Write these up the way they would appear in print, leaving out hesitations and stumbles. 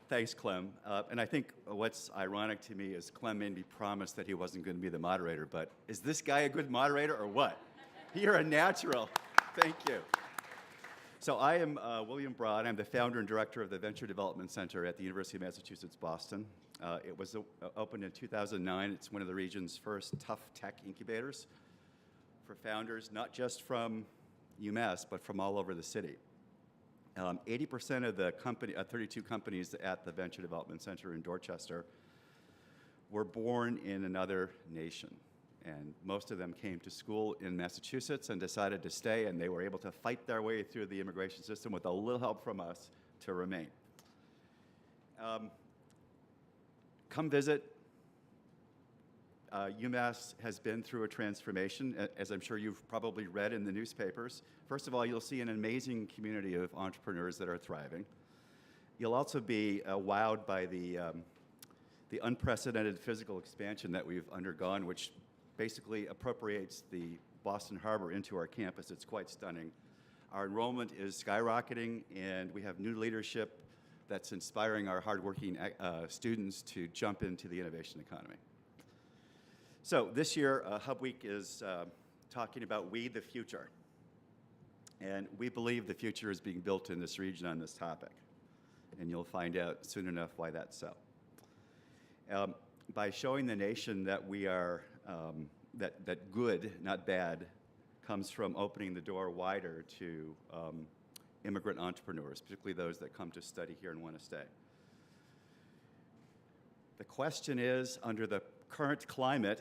Thanks, Clem. And I think what's ironic to me is Clem made me promise that he wasn't going to be the moderator, but is this guy a good moderator or what? You're a natural. Thank you. So I am William Broad. I'm the founder and director of the Venture Development Center at the University of Massachusetts, Boston. It was opened in 2009. It's one of the region's first tough tech incubators for founders, not just from UMass, but from all over the city. 80% of the 32 companies at the Venture Development Center in Dorchester were born in another nation. And most of them came to school in Massachusetts and decided to stay, and they were able to fight their way through the immigration system with a little help from us to remain. Come visit. UMass has been through a transformation, as I'm sure you've probably read in the newspapers. First of all, you'll see an amazing community of entrepreneurs that are thriving. You'll also be wowed by the unprecedented physical expansion that we've undergone, which basically appropriates the Boston Harbor into our campus. It's quite stunning. Our enrollment is skyrocketing, and we have new leadership that's inspiring our hardworking students to jump into the innovation economy. So this year, HUBweek is talking about We the Future. And we believe the future is being built in this region on this topic. And you'll find out soon enough why that's so. By showing the nation that we are, that good, not bad, comes from opening the door wider to immigrant entrepreneurs, particularly those that come to study here and want to stay. The question is, under the current climate,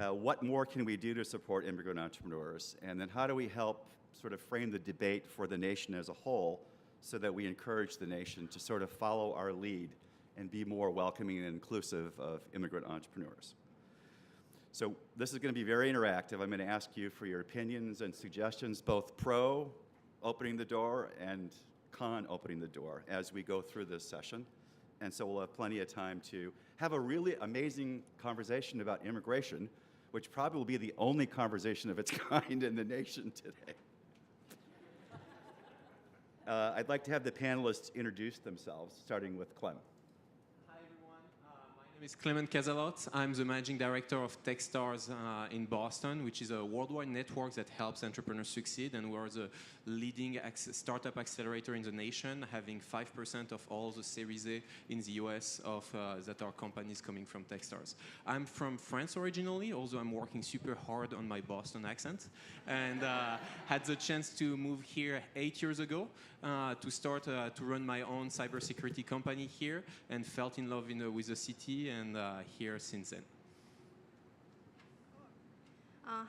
what more can we do to support immigrant entrepreneurs? And then how do we help sort of frame the debate for the nation as a whole so that we encourage the nation to sort of follow our lead and be more welcoming and inclusive of immigrant entrepreneurs? So this is going to be very interactive. I'm going to ask you for your opinions and suggestions, both pro opening the door and con opening the door as we go through this session. And so we'll have plenty of time to have a really amazing conversation about immigration, which probably will be the only conversation of its kind in the nation today. I'd like to have the panelists introduce themselves, starting with Clem. My name is Clement Casalot. I'm the managing director of Techstars in Boston, which is a worldwide network that helps entrepreneurs succeed, and we're the leading startup accelerator in the nation, having 5% of all the Series A in the US that are companies coming from Techstars. I'm from France originally, although I'm working super hard on my Boston accent, and had the chance to move here 8 years ago to start to run my own cybersecurity company here, and fell in love with the city, and here since then.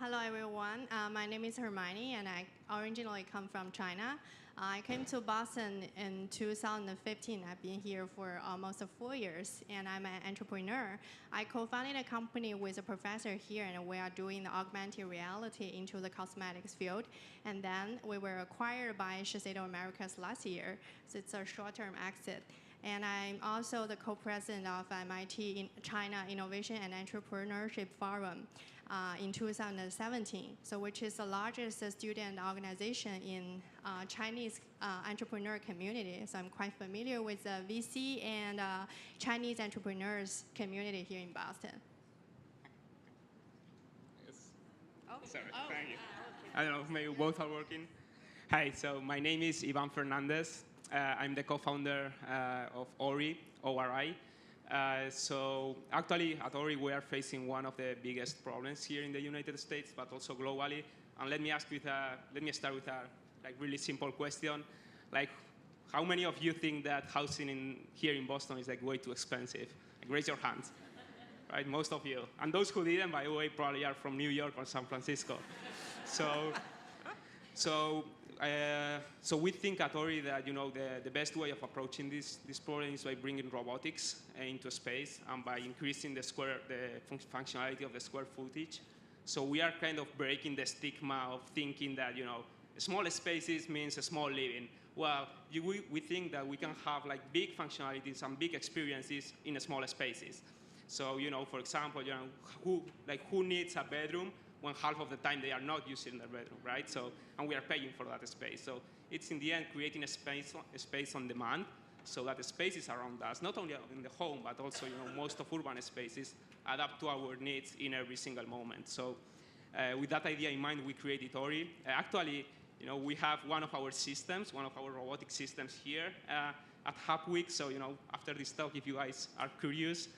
Hello everyone, my name is Hermione, and I originally come from China. I came to Boston in 2015. I've been here for almost 4 years, and I'm an entrepreneur. I co-founded a company with a professor here, and we are doing the augmented reality into the cosmetics field. And then we were acquired by Shiseido Americas last year, so it's a short-term exit. And I'm also the co-president of MIT China Innovation and Entrepreneurship Forum in 2017, so which is the largest student organization in Chinese entrepreneur community. So I'm quite familiar with the VC and Chinese entrepreneurs community here in Boston. Yes. Oh. Sorry, thank you. I don't know if maybe both are working. Hi, so my name is Ivan Fernandez. I'm the co-founder of OLLIE, ORI. So actually, at OLLIE, we are facing one of the biggest problems here in the United States, but also globally. And let me start with a really simple question. Like, how many of you think that housing here in Boston is way too expensive? Raise your hands. Right, most of you. And those who didn't, by the way, probably are from New York or San Francisco. So we think at OLLIE that the best way of approaching this problem is by bringing robotics into space and by increasing the functionality of the square footage. So we are kind of breaking the stigma of thinking that small spaces means a small living. Well, we think that we can have big functionalities and big experiences in small spaces. So for example, who needs a bedroom when half of the time they are not using their bedroom, right? So, and we are paying for that space. So it's in the end creating a space on demand, so that the spaces around us, not only in the home, but also most of urban spaces, adapt to our needs in every single moment. So with that idea in mind, we created OLLIE. Actually, we have one of our systems, one of our robotic systems here at HUBweek. So after this talk, if you guys are curious,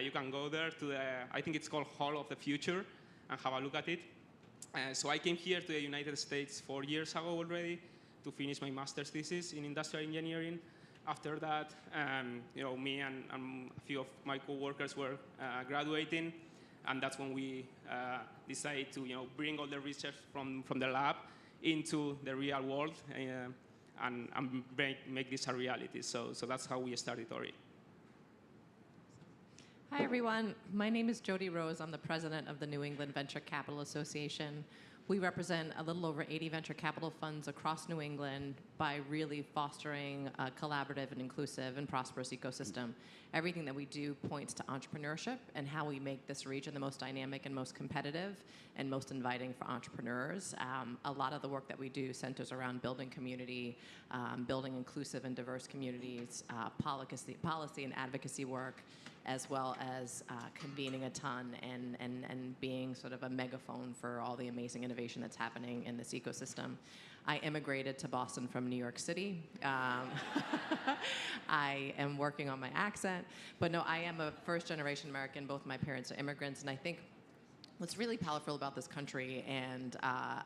you can go there to the, I think it's called Hall of the Future, and have a look at it. So I came here to the United States 4 years ago already to finish my master's thesis in industrial engineering. After that, me and a few of my coworkers were graduating, and that's when we decided to bring all the research from the lab into the real world and make this a reality. So that's how we started OLLIE. Hi, everyone. My name is Jody Rose. I'm the president of the New England Venture Capital Association. We represent a little over 80 venture capital funds across New England by really fostering a collaborative and inclusive and prosperous ecosystem. Everything that we do points to entrepreneurship and how we make this region the most dynamic and most competitive and most inviting for entrepreneurs. A lot of the work that we do centers around building community, building inclusive and diverse communities, policy and advocacy work, as well as convening a ton and being sort of a megaphone for all the amazing innovation that's happening in this ecosystem. I immigrated to Boston from New York City. I am working on my accent, but no, I am a first-generation American. Both my parents are immigrants, and I think what's really powerful about this country and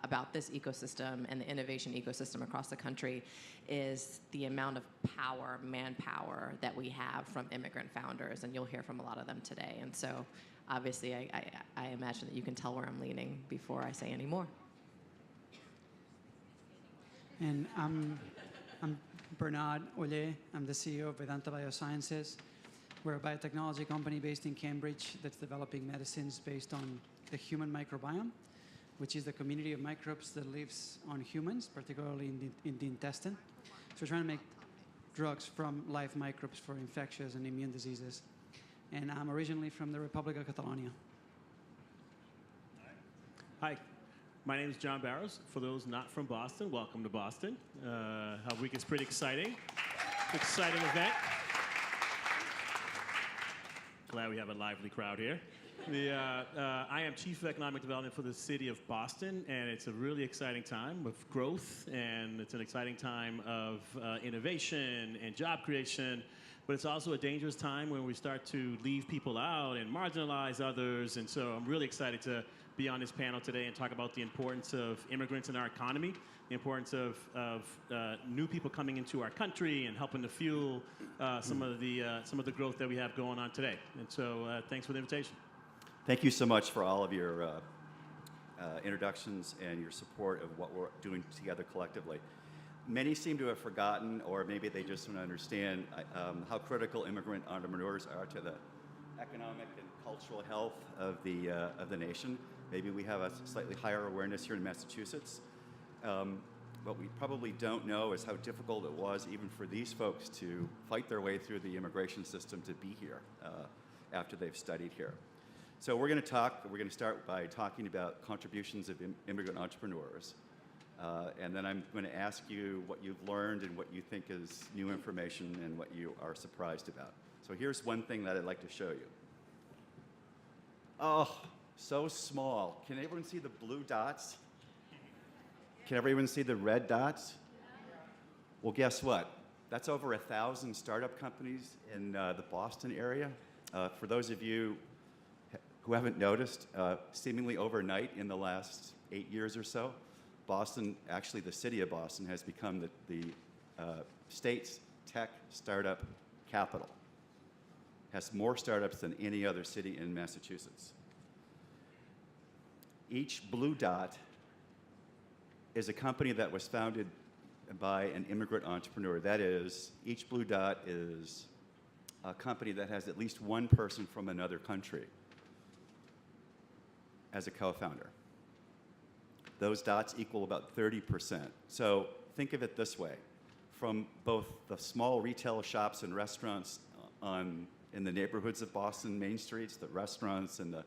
about this ecosystem and the innovation ecosystem across the country is the amount of power, manpower that we have from immigrant founders, and you'll hear from a lot of them today. And so, obviously, I imagine that you can tell where I'm leaning before I say any more. And I'm BERNAT. I'm the CEO of Vedanta Biosciences. We're a biotechnology company based in Cambridge that's developing medicines based on the human microbiome, which is the community of microbes that lives on humans, particularly in the intestine. So we're trying to make drugs from live microbes for infectious and immune diseases. And I'm originally from the Republic of Catalonia. Hi, my name is John BARROS. For those not from Boston, welcome to Boston. HUBweek is pretty exciting. Exciting event. Glad we have a lively crowd here. I am Chief of Economic Development for the city of Boston, and it's a really exciting time of growth, and it's an exciting time of innovation and job creation, but it's also a dangerous time when we start to leave people out and marginalize others, and so I'm really excited to be on this panel today and talk about the importance of immigrants in our economy, the importance of new people coming into our country and helping to fuel some of the growth that we have going on today. And so thanks for the invitation. Thank you so much for all of your introductions and your support of what we're doing together collectively. Many seem to have forgotten, or maybe they just don't understand how critical immigrant entrepreneurs are to the economic and cultural health of the nation. Maybe we have a slightly higher awareness here in Massachusetts. What we probably don't know is how difficult it was even for these folks to fight their way through the immigration system to be here after they've studied here. So we're going to start by talking about contributions of immigrant entrepreneurs. And then I'm going to ask you what you've learned and what you think is new information and what you are surprised about. So here's one thing that I'd like to show you. Oh, so small. Can everyone see the blue dots? Can everyone see the red dots? Well, guess what? That's over 1,000 startup companies in the Boston area. For those of you who haven't noticed, seemingly overnight in the last 8 years or so, Boston, actually the city of Boston, has become the state's tech startup capital. Has more startups than any other city in Massachusetts. Each blue dot is a company that was founded by an immigrant entrepreneur. That is, each blue dot is a company that has at least one person from another country as a co-founder. Those dots equal about 30%. So think of it this way. From both the small retail shops and restaurants in the neighborhoods of Boston, main streets, the restaurants and the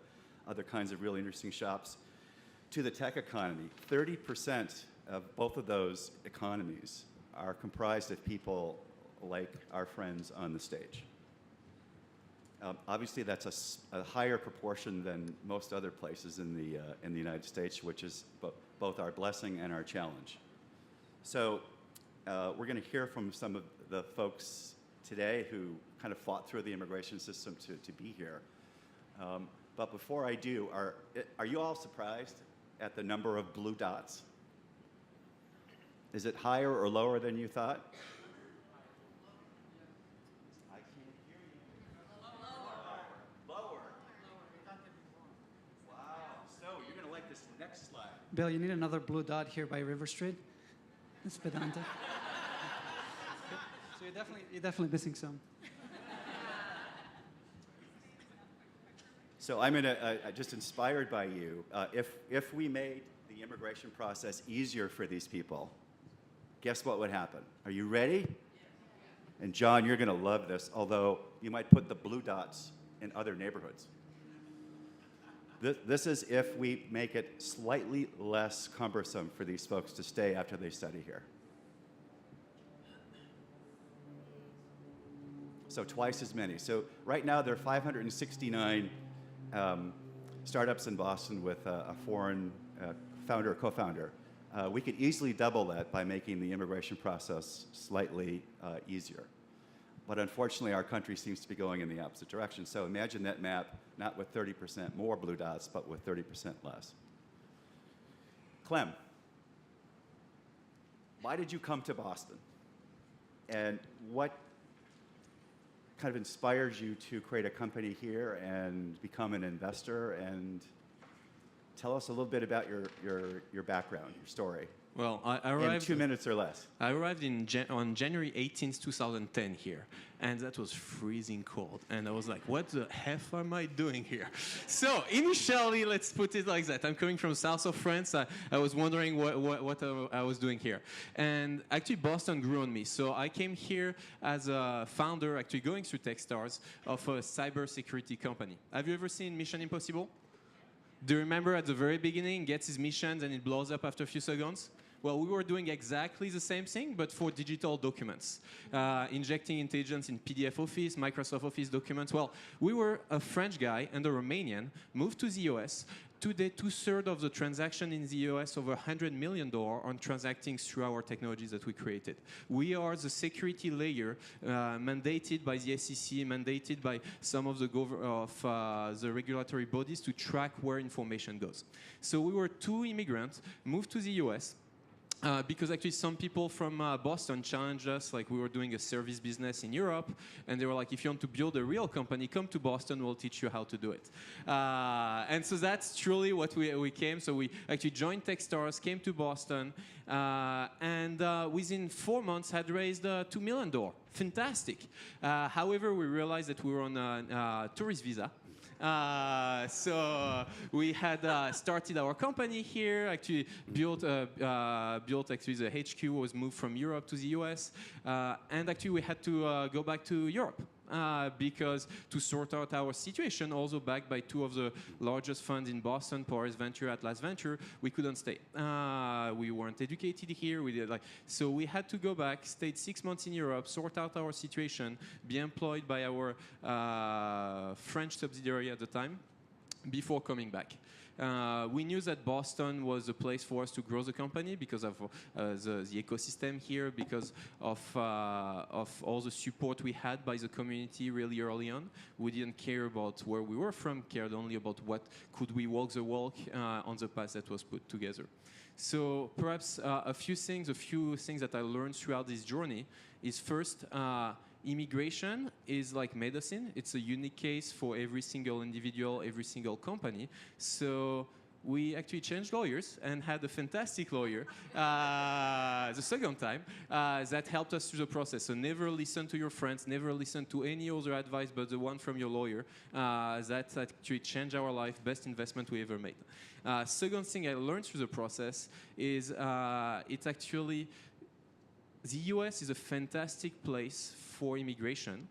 other kinds of really interesting shops, to the tech economy, 30% of both of those economies are comprised of people like our friends on the stage. Obviously, that's a higher proportion than most other places in the United States, which is both our blessing and our challenge. So we're going to hear from some of the folks today who kind of fought through the immigration system to be here. But before I do, are you all surprised at the number of blue dots? Is it higher or lower than you thought? I can't hear you. Lower. Wow. So you're going to like this next slide. Bill, you need another blue dot here by River Street. It's Vedanta. So you're definitely missing some. So I'm going to, just inspired by you, if we made the immigration process easier for these people, guess what would happen? Are you ready? And John, you're going to love this, although you might put the blue dots in other neighborhoods. This is if we make it slightly less cumbersome for these folks to stay after they study here. So twice as many. So right now there are 569 startups in Boston with a foreign founder or co-founder. We could easily double that by making the immigration process slightly easier. But unfortunately, our country seems to be going in the opposite direction. So imagine that map, not with 30% more blue dots, but with 30% less. Clem, why did you come to Boston? And what kind of inspires you to create a company here and become an investor? And tell us a little bit about your background, your story. Well, I arrived in 2 minutes or less. I arrived on January 18th, 2010 here, and that was freezing cold. And I was like, what the F am I doing here? So initially, let's put it like that. I'm coming from south of France. I was wondering what I was doing here. And actually, Boston grew on me. So I came here as a founder, actually going through Techstars, of a cybersecurity company. Have you ever seen Mission Impossible? Do you remember at the very beginning, gets his missions and it blows up after a few seconds? Well, we were doing exactly the same thing, but for digital documents. Injecting intelligence in PDF Office, Microsoft Office documents. Well, we were a French guy and a Romanian, moved to the US. Today, 2/3 of the transaction in the US, over $100 million, on transacting through our technologies that we created. We are the security layer mandated by the SEC, mandated by some of the regulatory bodies to track where information goes. So we were two immigrants, moved to the US, because actually some people from Boston challenged us, like we were doing a service business in Europe, and they were like, if you want to build a real company, come to Boston, we'll teach you how to do it. And so that's truly what we came. So we actually joined Techstars, came to Boston, and within 4 months had raised $2 million. Fantastic. However, we realized that we were on a tourist visa. So we had started our company here, actually built actually the HQ was moved from Europe to the US, and actually we had to go back to Europe. Because to sort out our situation, also backed by two of the largest funds in Boston, Paris Venture, Atlas Venture, we couldn't stay. We weren't educated here. So we had to go back, stayed 6 months in Europe, sort out our situation, be employed by our French subsidiary at the time, before coming back. We knew that Boston was a place for us to grow the company because of the ecosystem here, because of all the support we had by the community really early on. We didn't care about where we were from, cared only about what could we walk the walk on the path that was put together. So perhaps a few things that I learned throughout this journey is first, immigration is like medicine. It's a unique case for every single individual, every single company. So we actually changed lawyers and had a fantastic lawyer the second time that helped us through the process. So never listen to your friends, never listen to any other advice but the one from your lawyer. That actually changed our life, best investment we ever made. Second thing I learned through the process is it's actually the US is a fantastic place for immigration.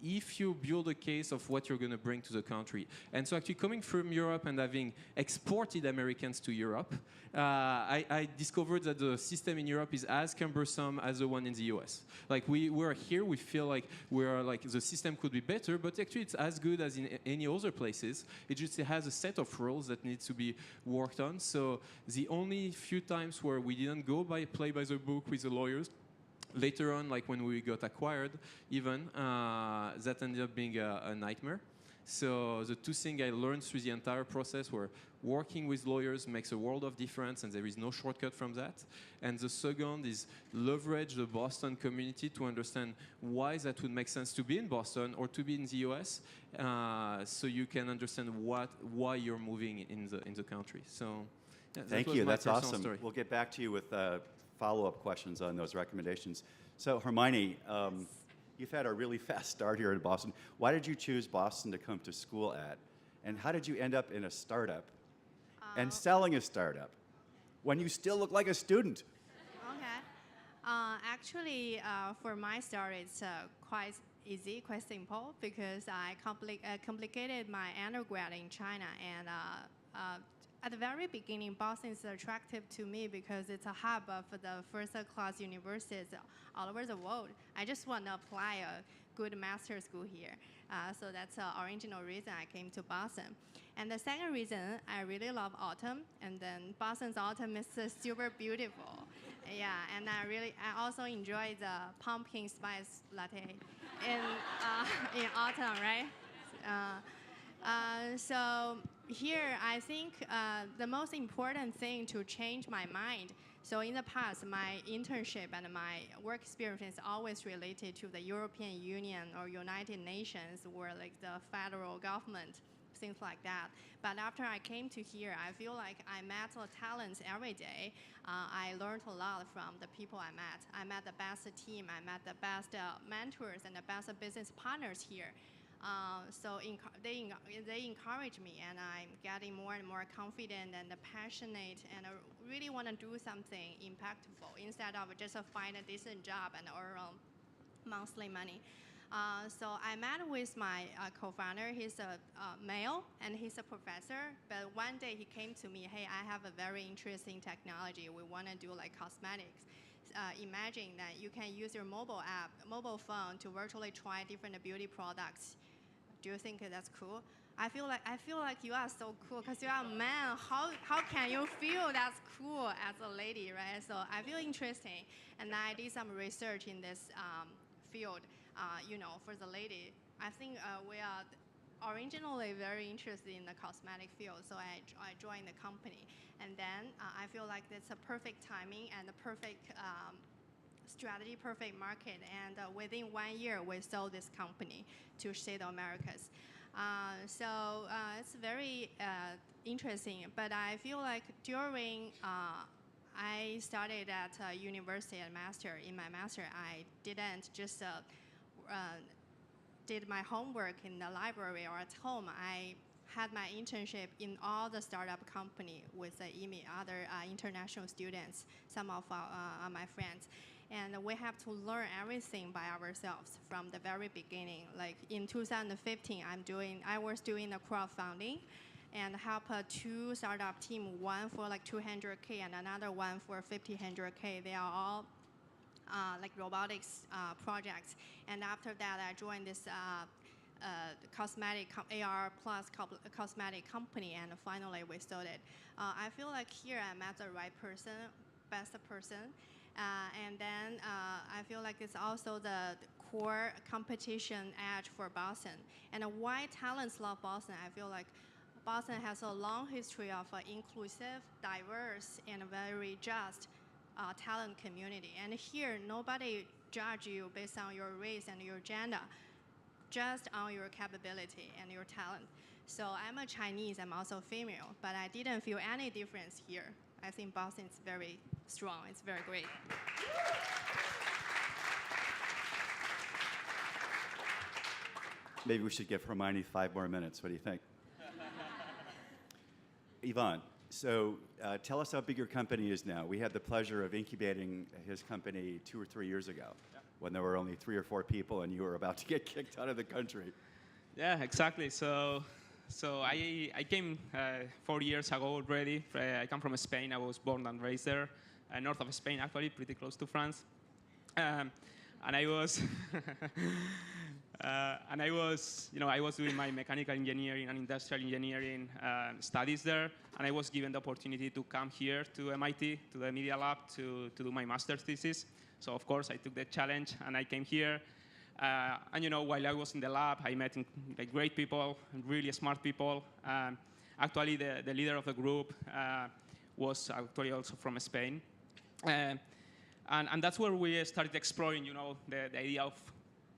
if you build a case of what you're going to bring to the country. And so actually coming from Europe and having exported Americans to Europe, I discovered that the system in Europe is as cumbersome as the one in the US. Like we're here, we feel like the system could be better, but actually it's as good as in any other places. It just has a set of rules that needs to be worked on. So the only few times where we didn't go play by the book with the lawyers, later on, like when we got acquired, even, that ended up being a nightmare. So the two things I learned through the entire process were working with lawyers makes a world of difference, and there is no shortcut from that. And the second is leverage the Boston community to understand why that would make sense to be in Boston or to be in the US, so you can understand why you're moving in the country. So yeah, Thank was you. my That's personal awesome. story. We'll get back to you with follow-up questions on those recommendations. So Hermione, you've had a really fast start here in Boston. Why did you choose Boston to come to school at? And how did you end up in a startup and selling a startup when you still look like a student? Okay. Actually, for my story, it's quite easy, quite simple, because I complicated my undergrad in China. And at the very beginning, Boston is attractive to me because it's a hub of the first-class universities all over the world. I just want to apply a good master's school here. So that's the original reason I came to Boston. And the second reason, I really love autumn. And then Boston's autumn is super beautiful. Yeah, and I also enjoy the pumpkin spice latte in autumn, right? So here, I think the most important thing to change my mind. So in the past, my internship and my work experience is always related to the European Union or United Nations or like the federal government, things like that. But after I came to here, I feel like I met the talents every day. I learned a lot from the people I met. I met the best team. I met the best mentors and the best business partners here. So they encourage me, and I'm getting more and more confident and passionate, and I really want to do something impactful instead of just find a decent job and earn monthly money. So I met with my co-founder. He's a male, and he's a professor. But one day he came to me, hey, I have a very interesting technology. We want to do like cosmetics. Imagine that you can use your mobile phone to virtually try different beauty products. Do you think that's cool? I feel like you are so cool because you are a man. How can you feel that's cool as a lady, right? So I feel interesting, and I did some research in this field. For the lady, I think we are originally very interested in the cosmetic field, so I joined the company, and then I feel like it's a perfect timing and a perfect strategy, perfect market, and within 1 year we sold this company to Shade Americas. So it's very interesting, but I feel like during I started at university and in my master, I didn't just did my homework in the library or at home. I had my internship in all the startup company with other international students, some of my friends. And we have to learn everything by ourselves from the very beginning. Like in 2015, I was doing the crowdfunding and help two startup team, one for like 200K and another one for 1,500K. They are all like robotics projects. And after that, I joined this cosmetic AR plus cosmetic company, and finally we sold it. I feel like here I met the right person, best person. And then I feel like it's also the core competition edge for Boston. And why talents love Boston? I feel like Boston has a long history of inclusive, diverse, and very just talent community. And here, nobody judge you based on your race and your gender, just on your capability and your talent. So I'm a Chinese, I'm also female, but I didn't feel any difference here. I think Boston is very strong, it's very great. Maybe we should give Hermione 5 more minutes. What do you think? Yvonne, so tell us how big your company is now. We had the pleasure of incubating his company 2 or 3 years ago. when there were only 3 or 4 people and you were about to get kicked out of the country. Yeah, exactly. So I came 4 years ago already. I come from Spain. I was born and raised there, north of Spain, actually, pretty close to France. And I was, I was doing my mechanical engineering and industrial engineering studies there, and I was given the opportunity to come here to MIT, to the Media Lab, to do my master's thesis. So of course I took the challenge and I came here. And while I was in the lab, I met great people, really smart people. Actually, the leader of the group was actually also from Spain. And that's where we started exploring, the idea of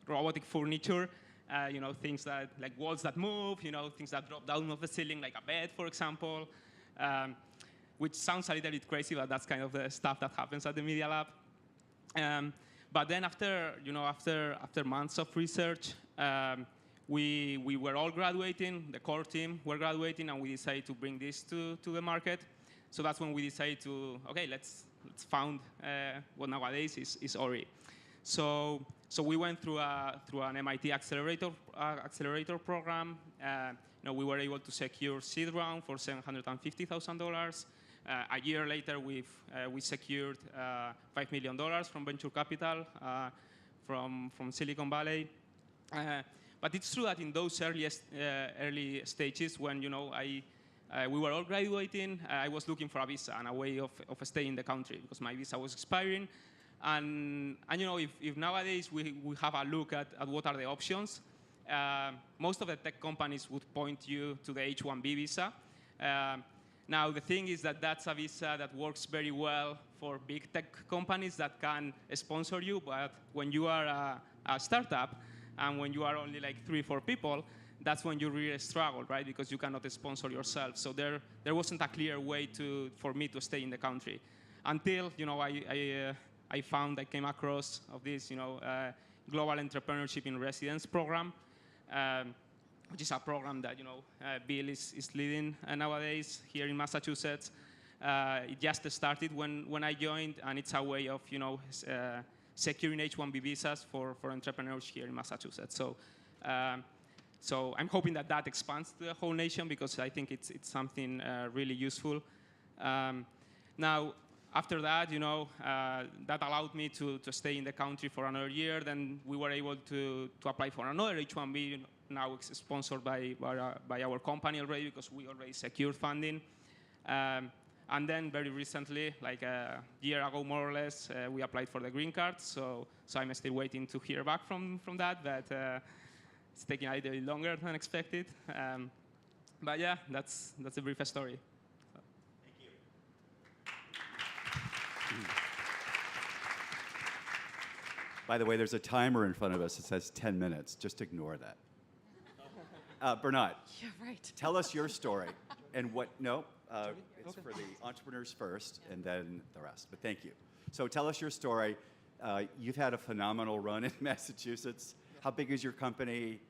robotic furniture, things that, like walls that move, things that drop down off the ceiling, like a bed, for example, which sounds a little bit crazy, but that's kind of the stuff that happens at the Media Lab. But then after months of research, we were all graduating, the core team were graduating, and we decided to bring this to the market. So that's when we decided to, okay, let's found what nowadays is OLLIE. So we went through an MIT accelerator program. We were able to secure seed round for $750,000. A year later, we secured $5 million from venture capital from Silicon Valley. But it's true that in those early stages, when we were all graduating, I was looking for a visa and a way of staying in the country because my visa was expiring. And if nowadays we have a look at what are the options, most of the tech companies would point you to the H-1B visa. Now, the thing is that that's a visa that works very well for big tech companies that can sponsor you, but when you are a startup and when you are only like 3 or 4 people, that's when you really struggle, right? Because you cannot sponsor yourself. So there wasn't a clear way for me to stay in the country until I came across of this global entrepreneurship in residence program. Which is a program that Bill is leading nowadays here in Massachusetts. It just started when I joined, and it's a way of securing H-1B visas for entrepreneurs here in Massachusetts. So I'm hoping that expands to the whole nation because I think it's something really useful. Now, after that, that allowed me to stay in the country for another year. Then we were able to apply for another H-1B. Now it's sponsored by our company already because we already secured funding. And then very recently, like a year ago more or less, we applied for the green card. So I'm still waiting to hear back from that, but it's taking a little bit longer than expected. But yeah, that's a brief story. By the way, there's a timer in front of us that says 10 minutes. Just ignore that. BERNAT, Yeah, right. tell us your story and it's for the entrepreneurs first and then the rest, but thank you. So tell us your story. You've had a phenomenal run in Massachusetts. How big is your company?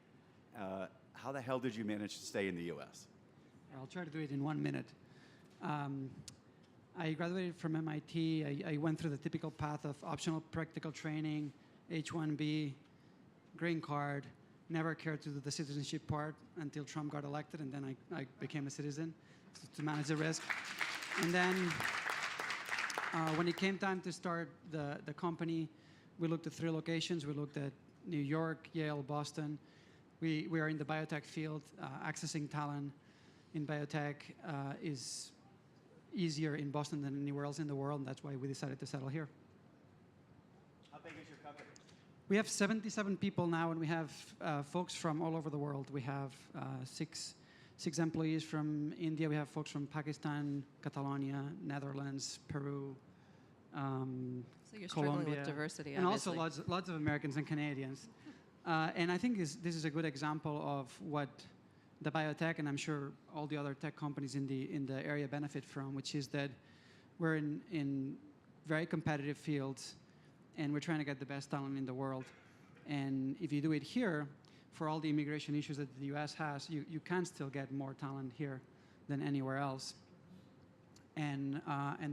How the hell did you manage to stay in the US? I'll try to do it in 1 minute. I graduated from MIT. I went through the typical path of optional practical training, H-1B, green card. Never cared to do the citizenship part until Trump got elected, and then I became a citizen to manage the risk. And then when it came time to start the company, we looked at 3 locations. We looked at New York, Yale, Boston. We are in the biotech field. Accessing talent in biotech is easier in Boston than anywhere else in the world, and that's why we decided to settle here. How big is your company? We have 77 people now, and we have folks from all over the world. We have six employees from India. We have folks from Pakistan, Catalonia, Netherlands, Peru, So you're struggling Colombia, with diversity, and obviously. also lots of Americans and Canadians. And I think this is a good example of what the biotech, and I'm sure all the other tech companies in the area benefit from, which is that we're in very competitive fields, and we're trying to get the best talent in the world. And if you do it here, for all the immigration issues that the US has, you can still get more talent here than anywhere else. And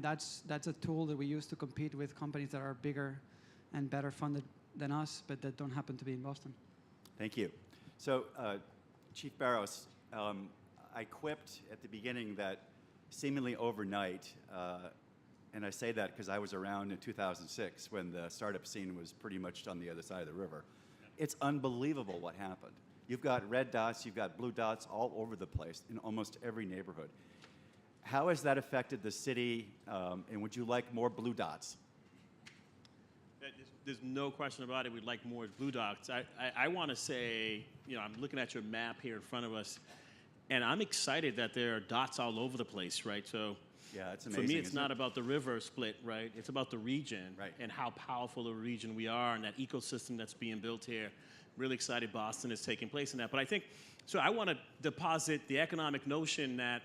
that's a tool that we use to compete with companies that are bigger and better funded than us, but that don't happen to be in Boston. Thank you. So, Chief Barros, I quipped at the beginning that seemingly overnight, and I say that because I was around in 2006 when the startup scene was pretty much on the other side of the river. It's unbelievable what happened. You've got red dots, you've got blue dots all over the place in almost every neighborhood. How has that affected the city, and would you like more blue dots? There's no question about it. We'd like more blue dots. I want to say, you know, I'm looking at your map here in front of us, and I'm excited that there are dots all over the place, right? So yeah, it's amazing. For me, it's not about the river split, right? It's about the region and how powerful a region we are and that ecosystem that's being built here. Really excited Boston is taking place in that. But I think, so I want to deposit the economic notion that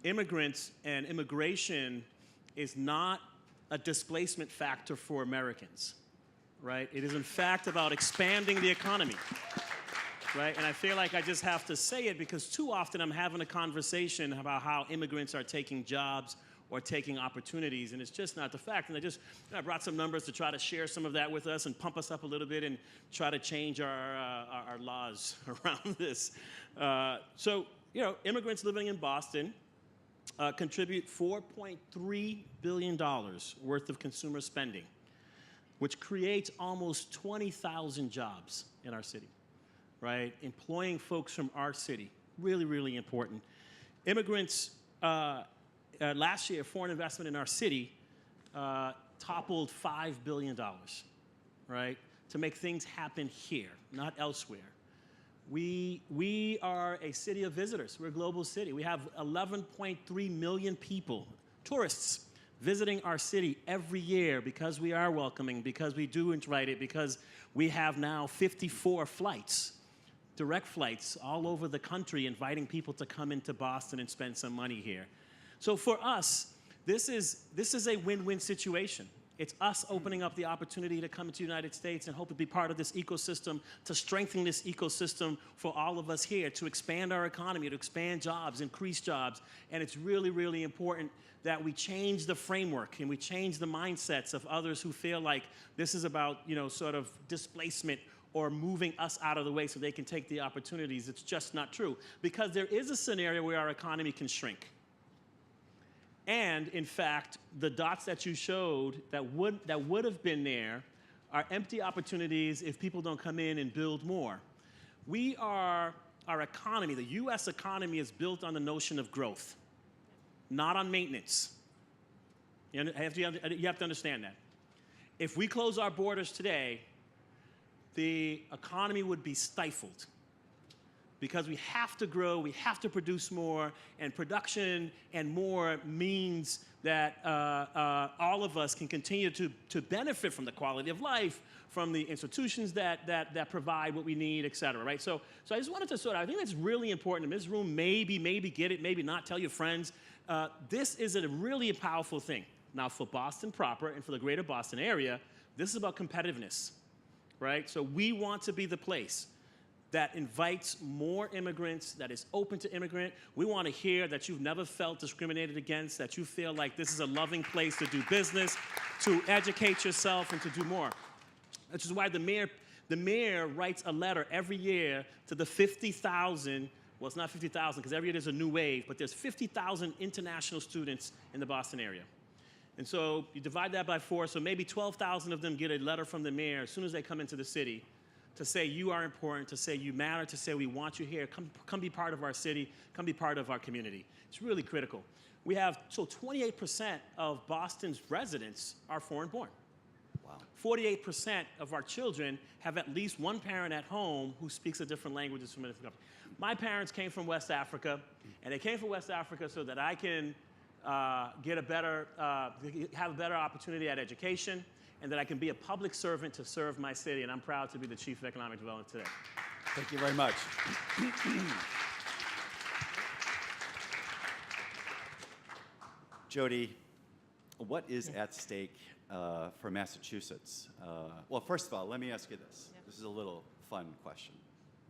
immigrants and immigration is not a displacement factor for Americans, right? It is in fact about expanding the economy, right? And I feel like I just have to say it because too often I'm having a conversation about how immigrants are taking jobs or taking opportunities, and it's just not the fact. And I brought some numbers to try to share some of that with us and pump us up a little bit and try to change our laws around this. So, you know, immigrants living in Boston contribute $4.3 billion worth of consumer spending, which creates almost 20,000 jobs in our city, right? Employing folks from our city, really, really important. Immigrants, last year, foreign investment in our city toppled $5 billion, right? To make things happen here, not elsewhere. We are a city of visitors. We're a global city. We have 11.3 million people, tourists, visiting our city every year because we are welcoming, because we do invite it, because we have now 54 flights, direct flights all over the country inviting people to come into Boston and spend some money here. So for us, this is a win-win situation. It's us opening up the opportunity to come into the United States and hope to be part of this ecosystem, to strengthen this ecosystem for all of us here, to expand our economy, to expand jobs, increase jobs. And it's really, really important that we change the framework and we change the mindsets of others who feel like this is about, you know, sort of displacement or moving us out of the way so they can take the opportunities. It's just not true. Because there is a scenario where our economy can shrink. And in fact, the dots that you showed that would have been there are empty opportunities if people don't come in and build more. Our economy, the US economy, is built on the notion of growth, not on maintenance. You have to understand that. If we close our borders today, the economy would be stifled. Because we have to grow, we have to produce more, and production and more means that all of us can continue to benefit from the quality of life, from the institutions that provide what we need, et cetera, right? So I just wanted to I think that's really important. In this room, maybe get it, maybe not, tell your friends. This is a really powerful thing. Now, for Boston proper and for the greater Boston area, this is about competitiveness, right? So we want to be the place that invites more immigrants, that is open to immigrant. We want to hear that you've never felt discriminated against, that you feel like this is a loving place to do business, to educate yourself, and to do more. Which is why the mayor writes a letter every year to the 50,000, well, it's not 50,000 because every year there's a new wave, but there's 50,000 international students in the Boston area. And so you divide that by 4, so maybe 12,000 of them get a letter from the mayor as soon as they come into the city, to say you are important, to say you matter, to say we want you here, come be part of our city, come be part of our community. It's really critical. We have, so 28% of Boston's residents are foreign born. Wow. 48% of our children have at least one parent at home who speaks a different language from a different country. My parents came from West Africa, and they came from West Africa so that I can have a better opportunity at education, and that I can be a public servant to serve my city, and I'm proud to be the Chief of Economic Development today. Thank you very much. Jody, what is at stake for Massachusetts? Well, first of all, let me ask you this. Yep. This is a little fun question.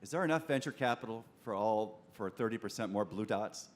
Is there enough venture capital for 30% more blue dots?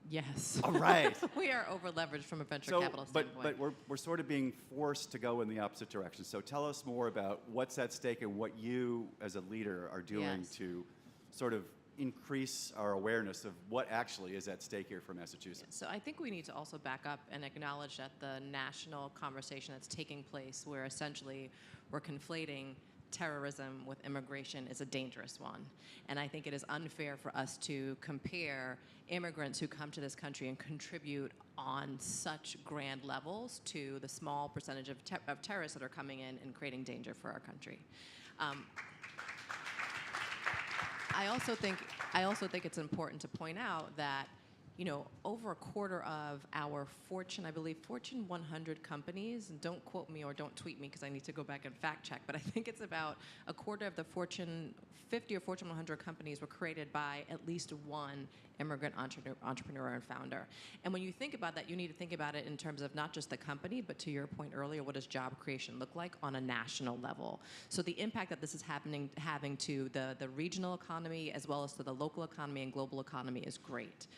Yes. All right. We are over-leveraged from a venture So, capital but standpoint. we're sort of being forced to go in the opposite direction. So tell us more about what's at stake and what you, as a leader, are doing Yes. to sort of increase our awareness of what actually is at stake here for Massachusetts. So I think we need to also back up and acknowledge that the national conversation that's taking place, where essentially we're conflating terrorism with immigration, is a dangerous one. And I think it is unfair for us to compare immigrants who come to this country and contribute on such grand levels to the small percentage of terrorists that are coming in and creating danger for our country. I also think it's important to point out that, you know, over a quarter of our Fortune 100 companies, and don't quote me or don't tweet me because I need to go back and fact check, but I think it's about a quarter of the Fortune 50 or Fortune 100 companies were created by at least one immigrant entrepreneur and founder. And when you think about that, you need to think about it in terms of not just the company, but to your point earlier, what does job creation look like on a national level? So the impact that this is having to the regional economy as well as to the local economy and global economy is great.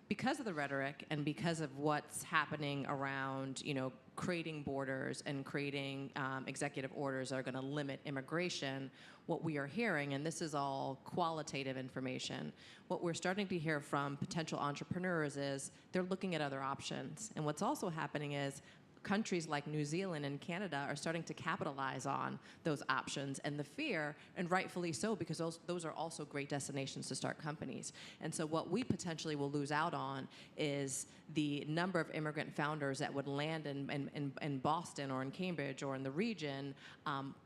Because of the rhetoric and because of what's happening around, you know, creating borders and creating executive orders that are going to limit immigration, what we are hearing, and this is all qualitative information, what we're starting to hear from potential entrepreneurs is they're looking at other options. And what's also happening is countries like New Zealand and Canada are starting to capitalize on those options and the fear, and rightfully so, because those are also great destinations to start companies. And so what we potentially will lose out on is the number of immigrant founders that would land in Boston or in Cambridge or in the region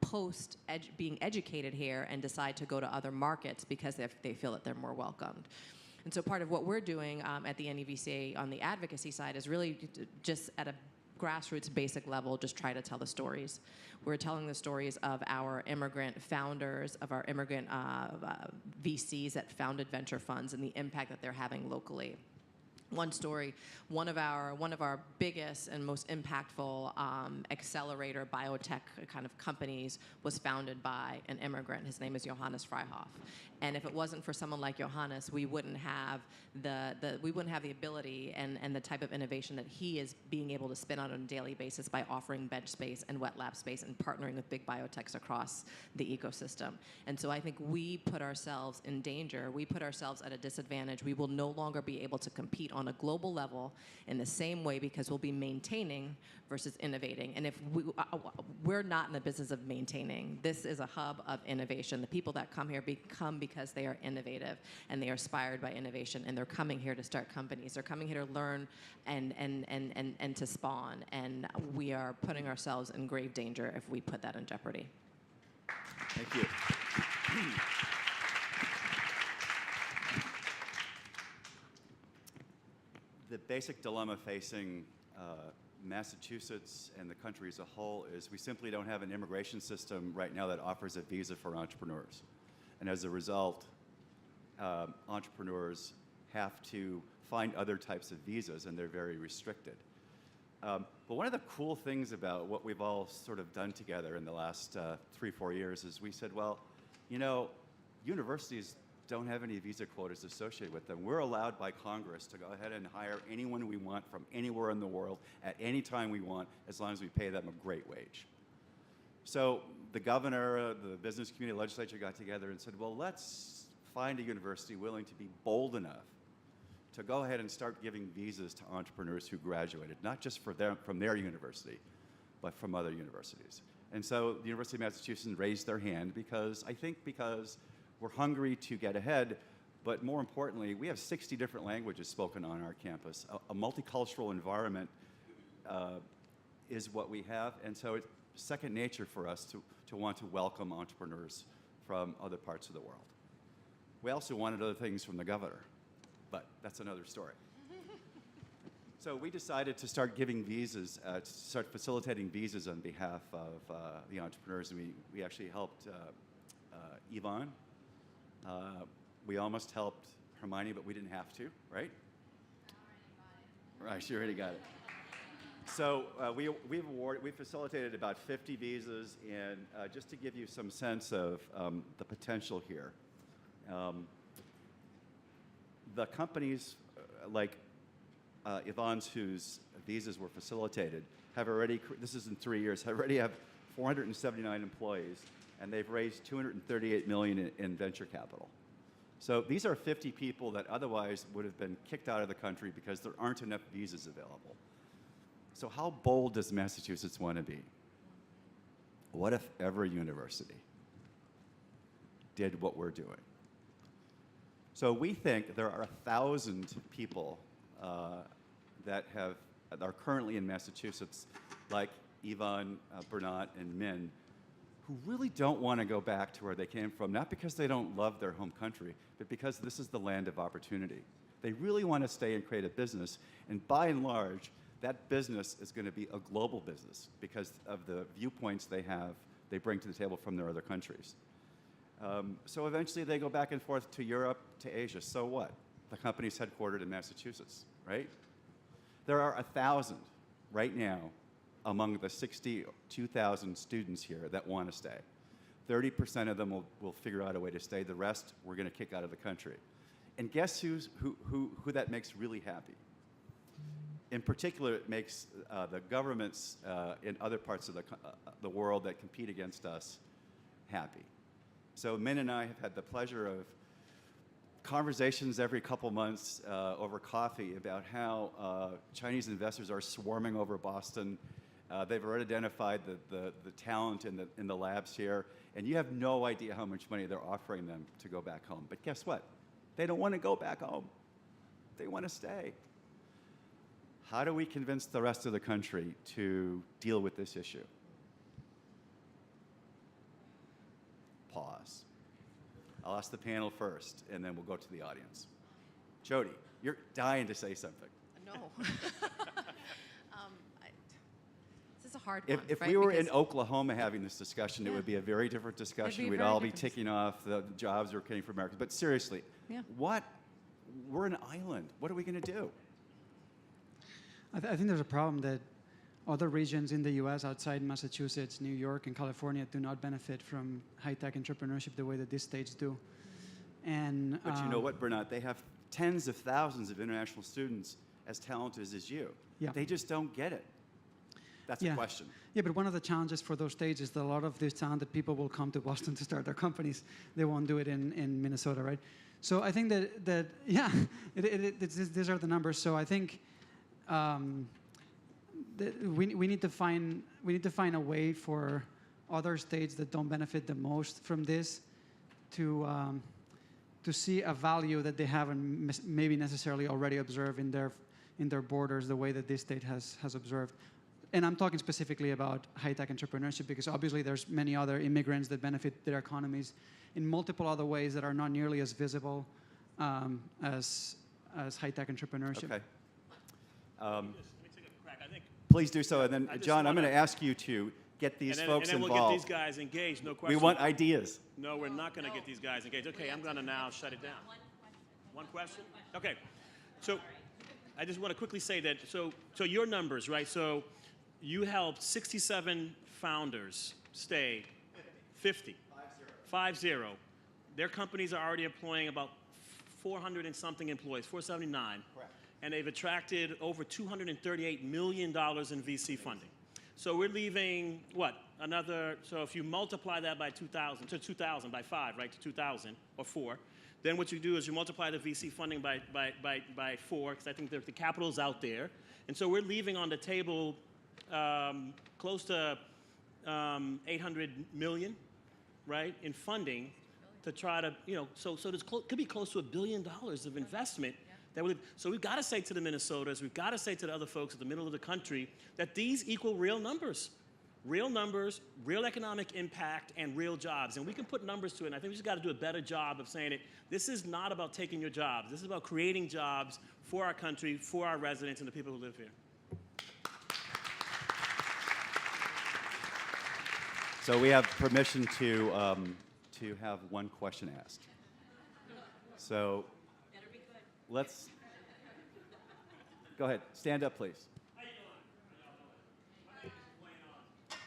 post being educated here and decide to go to other markets because they feel that they're more welcomed. And so part of what we're doing at the NEVCA on the advocacy side is really just at a grassroots basic level, just try to tell the stories. We're telling the stories of our immigrant founders, of our immigrant VCs that founded venture funds and the impact that they're having locally. One story, one of our biggest and most impactful accelerator biotech kind of companies was founded by an immigrant. His name is Johannes Freihoff. And if it wasn't for someone like Johannes, we wouldn't have the ability and the type of innovation that he is being able to spin out on a daily basis by offering bench space and wet lab space and partnering with big biotechs across the ecosystem. And so I think we put ourselves in danger. We put ourselves at a disadvantage. We will no longer be able to compete on a global level in the same way because we'll be maintaining versus innovating. And if we're not in the business of maintaining, this is a hub of innovation. The people that come here come because they are innovative and they are inspired by innovation, and they're coming here to start companies. They're coming here to learn and to spawn. And we are putting ourselves in grave danger if we put that in jeopardy. Thank you. The basic dilemma facing Massachusetts and the country as a whole is we simply don't have an immigration system right now that offers a visa for entrepreneurs. And as a result, entrepreneurs have to find other types of visas, and they're very restricted. But one of the cool things about what we've all sort of done together in the last 3-4 years is we said, well, you know, universities don't have any visa quotas associated with them. We're allowed by Congress to go ahead and hire anyone we want from anywhere in the world at any time we want, as long as we pay them a great wage. So the governor, the business community, legislature got together and said, well, let's find a university willing to be bold enough to go ahead and start giving visas to entrepreneurs who graduated, not just from their university, but from other universities. And so the University of Massachusetts raised their hand because we're hungry to get ahead, but more importantly, we have 60 different languages spoken on our campus. A multicultural environment is what we have, and so it's second nature for us to want to welcome entrepreneurs from other parts of the world. We also wanted other things from the governor, but that's another story. So we decided to start giving visas, to start facilitating visas on behalf of the entrepreneurs, and we actually helped Yvonne. We almost helped Hermione, but we didn't have to, right? Right, she already got it. So we've facilitated about 50 visas, and just to give you some sense of the potential here, the companies like Yvonne's whose visas were facilitated have already, this is in 3 years, already have 479 employees, and they've raised $238 million in venture capital. So these are 50 people that otherwise would have been kicked out of the country because there aren't enough visas available. So how bold does Massachusetts want to be? What if every university did what we're doing? So we think there are 1,000 people that are currently in Massachusetts, like Yvonne, BERNAT, and Min, who really don't want to go back to where they came from, not because they don't love their home country, but because this is the land of opportunity. They really want to stay and create a business, and by and large, that business is going to be a global business because of the viewpoints they bring to the table from their other countries. So eventually they go back and forth to Europe, to Asia. So what? The company's headquartered in Massachusetts, right? There are 1,000 right now among the 62,000 students here that want to stay. 30% of them will figure out a way to stay. The rest we're going to kick out of the country. And guess who that makes really happy? In particular, it makes the governments in other parts of the world that compete against us happy. So Min and I have had the pleasure of conversations every couple months over coffee about how Chinese investors are swarming over Boston. They've already identified the talent in the labs here, and you have no idea how much money they're offering them to go back home. But guess what? They don't want to go back home. They want to stay. How do we convince the rest of the country to deal with this issue? Pause. I'll ask the panel first, and then we'll go to the audience. Jody, you're dying to say something. No. This is a hard one. If right? we were Because in Oklahoma having this discussion, it Yeah. would be a very different discussion. It'd be a We'd very all be different ticking off the jobs we're getting for Americans. But seriously, Yeah. we're an island. What are we going to do? I think there's a problem that other regions in the U.S. outside Massachusetts, New York, and California do not benefit from high-tech entrepreneurship the way that these states do. And But you know what, Bernard? They have tens of thousands of international students as talented as you. Yeah. They just don't get it. That's a question. Yeah, but one of the challenges for those states is that a lot of these talented people will come to Boston to start their companies. They won't do it in Minnesota, right? So I think that yeah, these are the numbers. So I think we need to find a way for other states that don't benefit the most from this to see a value that they haven't maybe necessarily already observed in their borders the way that this state has observed. And I'm talking specifically about high-tech entrepreneurship because obviously there's many other immigrants that benefit their economies in multiple other ways that are not nearly as visible as high-tech entrepreneurship. Okay. Let me take a crack. I think, Please do so. And then, I just John, I'm wanna- going to ask you to get these folks and then we'll involved. get these guys engaged, no We question. want ideas. No, we're not going to get these guys engaged. Okay, I'm going to now shut it down. One question? Okay. So I just want to quickly say that, so your numbers, right? So you helped 67 founders stay 50. 50. Their companies are already employing about 400 and something employees, 479. Correct. And they've attracted over $238 million in VC funding. So we're leaving, what, another, so if you multiply that by 2,000, to 2,000, by 5, right, to 2,000, or 4, then what you do is you multiply the VC funding by 4, because I think the capital's out there. And so we're leaving on the table close to 800 million, right, in funding to try to, so there's could be close to $1 billion of investment. So we've got to say to the Minnesotas, we've got to say to the other folks at the middle of the country that these equal real numbers, real economic impact, and real jobs. And we can put numbers to it, and I think we just got to do a better job of saying it. This is not about taking your jobs. This is about creating jobs for our country, for our residents, and the people who live here. So we have permission to have one question asked. So let's go ahead. Stand up, please. How you doing? My name is Wayne. I'm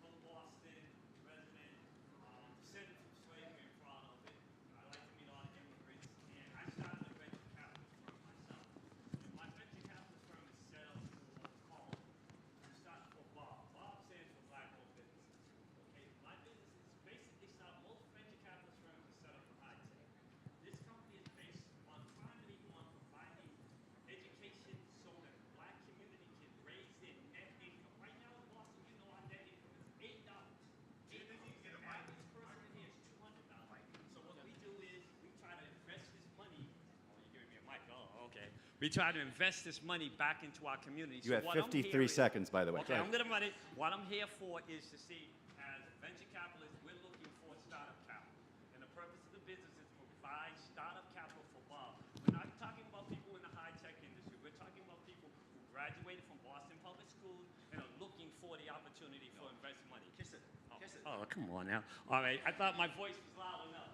from Boston, resident, descendant from slavery in Toronto. I like to meet a lot of immigrants, and I started a venture capital firm myself. My venture capital We try to invest this money back into our community. You have what I'm 53 here is- seconds, by the way. Okay, Go I'm ahead. going to run it. What I'm here for is to see, as venture capitalists, we're looking for startup capital. And the purpose of the business is to provide startup capital for Bob. We're not talking about people in the high-tech industry. We're talking about people who graduated from Boston Public Schools and are looking for the opportunity for investment money. Kiss it. Kiss it. Oh, come on now. All right, I thought my voice was loud enough.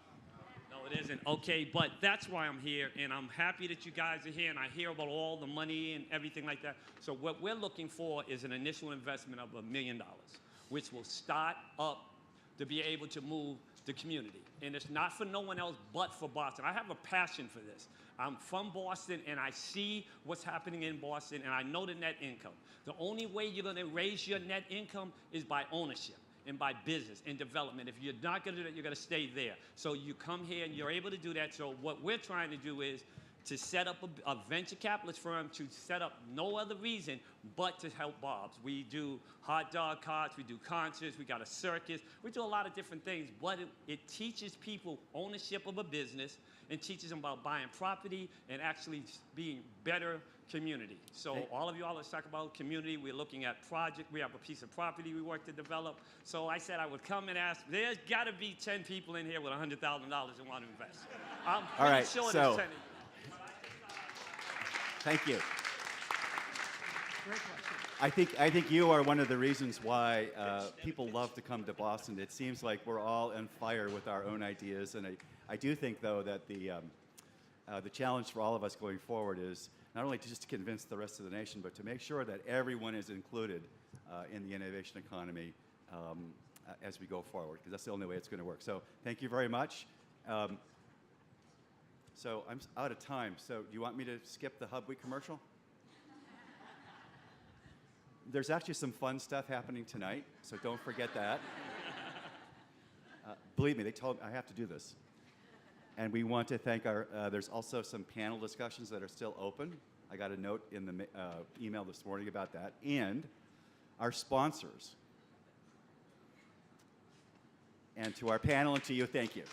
No, it isn't. Okay, but that's why I'm here, and I'm happy that you guys are here, and I hear about all the money and everything like that. So what we're looking for is an initial investment of $1 million, which will start up to be able to move the community. And it's not for no one else but for Boston. I have a passion for this. I'm from Boston, and I see what's happening in Boston, and I know the net income. The only way you're going to raise your net income is by ownership and by business and development. If you're not going to do that, you're going to stay there. So you come here and you're able to do that. So what we're trying to do is to set up a venture capitalist firm to set up no other reason but to help Bob's. We do hot dog carts, we do concerts, we got a circus, we do a lot of different things, but it teaches people ownership of a business and teaches them about buying property and actually being better community. So all of you all, let's talk about community. We're looking at project. We have a piece of property we work to develop. So I said I would come and ask. There's got to be 10 people in here with $100,000 and want to invest. I'm pretty All right, sure so- there's 10 of you. Thank you. Great question. I think you are one of the reasons why people love to come to Boston. It seems like we're all on fire with our own ideas, and I do think, though, that the challenge for all of us going forward is not only to just convince the rest of the nation, but to make sure that everyone is included in the innovation economy as we go forward, because that's the only way it's going to work. So thank you very much. So I'm out of time. So do you want me to skip the HUBweek commercial? There's actually some fun stuff happening tonight, so don't forget that. Believe me, they told me I have to do this. And we want to thank our, there's also some panel discussions that are still open. I got a note in the email this morning about that. And our sponsors. And to our panel and to you, thank you.